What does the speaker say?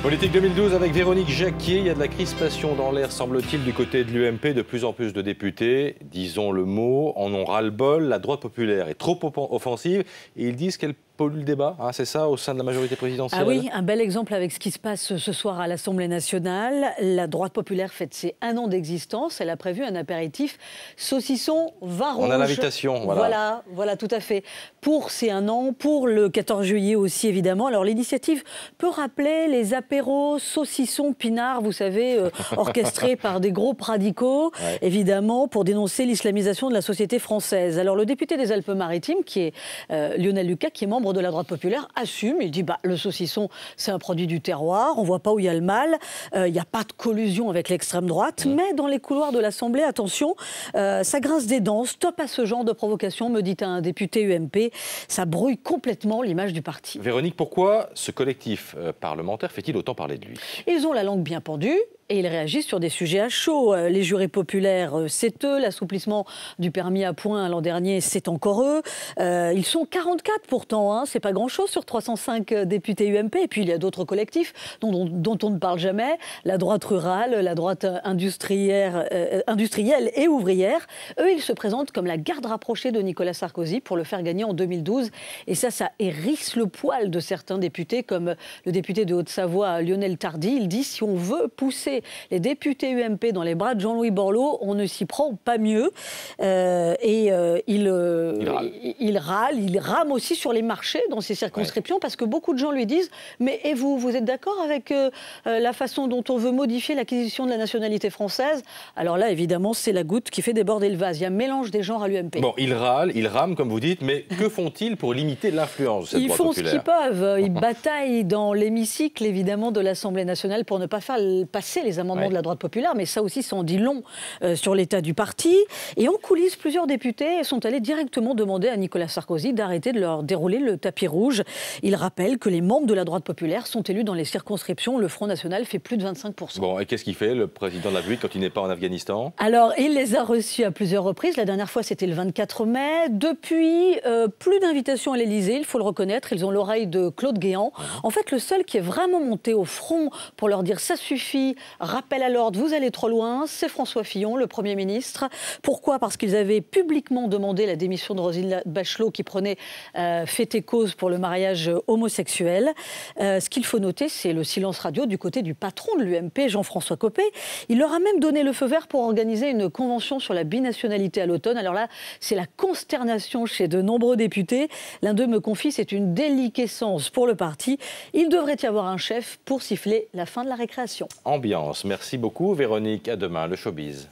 Politique 2012 avec Véronique Jacquier. Il y a de la crispation dans l'air, semble-t-il, du côté de l'UMP. De plus en plus de députés, disons le mot, en ont ras-le-bol. La droite populaire est trop offensive et ils disent qu'elle pollue le débat. Hein, c'est ça, au sein de la majorité présidentielle? Ah oui, un bel exemple avec ce qui se passe ce soir à l'Assemblée nationale. La droite populaire fête ses 1 an d'existence. Elle a prévu un apéritif saucisson vin rouge. On a l'invitation, voilà. Voilà, tout à fait. Pour ces 1 an, pour le 14 juillet aussi, évidemment. Alors, l'initiative peut rappeler les apéros saucissons pinards, vous savez, orchestrés par des groupes radicaux, évidemment, pour dénoncer l'islamisation de la société française. Alors, le député des Alpes-Maritimes, qui est Lionel Lucas, qui est membre de la droite populaire, assume. Il dit le saucisson, c'est un produit du terroir. On ne voit pas où il y a le mal. Il n'y a pas de collusion avec l'extrême droite. Mais dans les couloirs de l'Assemblée, attention, ça grince des dents. Stop à ce genre de provocation, me dit un député UMP. Ça brouille complètement l'image du parti. Véronique, pourquoi ce collectif parlementaire fait-il autant parler de lui? Ils ont la langue bien pendue. Et ils réagissent sur des sujets à chaud. Les jurés populaires, c'est eux. L'assouplissement du permis à points l'an dernier, c'est encore eux. Ils sont 44 pourtant, hein. C'est pas grand-chose sur 305 députés UMP. Et puis il y a d'autres collectifs dont on ne parle jamais. La droite rurale, la droite industrielle et ouvrière. Eux, ils se présentent comme la garde rapprochée de Nicolas Sarkozy pour le faire gagner en 2012. Et ça hérisse le poil de certains députés, comme le député de Haute-Savoie, Lionel Tardy. Il dit, si on veut pousser les députés UMP dans les bras de Jean-Louis Borloo, on ne s'y prend pas mieux. Il râle, il rame aussi sur les marchés dans ces circonscriptions, parce que beaucoup de gens lui disent « Mais et vous êtes d'accord avec la façon dont on veut modifier l'acquisition de la nationalité française ?» Alors là, évidemment, c'est la goutte qui fait déborder le vase. Il y a un mélange des genres à l'UMP. Bon, il râle, il rame, comme vous dites, mais que font-ils pour limiter l'influence de cette droite populaire? Ils font ce qu'ils peuvent. Ils bataillent dans l'hémicycle, évidemment, de l'Assemblée nationale pour ne pas faire passer les amendements de la droite populaire, mais ça aussi, ça en dit long sur l'état du parti. Et en coulisses, plusieurs députés sont allés directement demander à Nicolas Sarkozy d'arrêter de leur dérouler le tapis rouge. Il rappelle que les membres de la droite populaire sont élus dans les circonscriptions. Le Front National fait plus de 25%. Bon, et qu'est-ce qu'il fait, le président de la République, quand il n'est pas en Afghanistan? Alors, il les a reçus à plusieurs reprises. La dernière fois, c'était le 24 mai. Depuis, plus d'invitations à l'Élysée, il faut le reconnaître. Ils ont l'oreille de Claude Guéant. En fait, le seul qui est vraiment monté au front pour leur dire « ça suffit », rappel à l'ordre, vous allez trop loin, c'est François Fillon, le Premier ministre. Pourquoi? Parce qu'ils avaient publiquement demandé la démission de Roselyne Bachelot, qui prenait fait et cause pour le mariage homosexuel. Ce qu'il faut noter, c'est le silence radio du côté du patron de l'UMP, Jean-François Copé. Il leur a même donné le feu vert pour organiser une convention sur la binationalité à l'automne. Alors là, c'est la consternation chez de nombreux députés. L'un d'eux me confie, c'est une déliquescence pour le parti. Il devrait y avoir un chef pour siffler la fin de la récréation. Ambiance. Merci beaucoup, Véronique. À demain, le showbiz.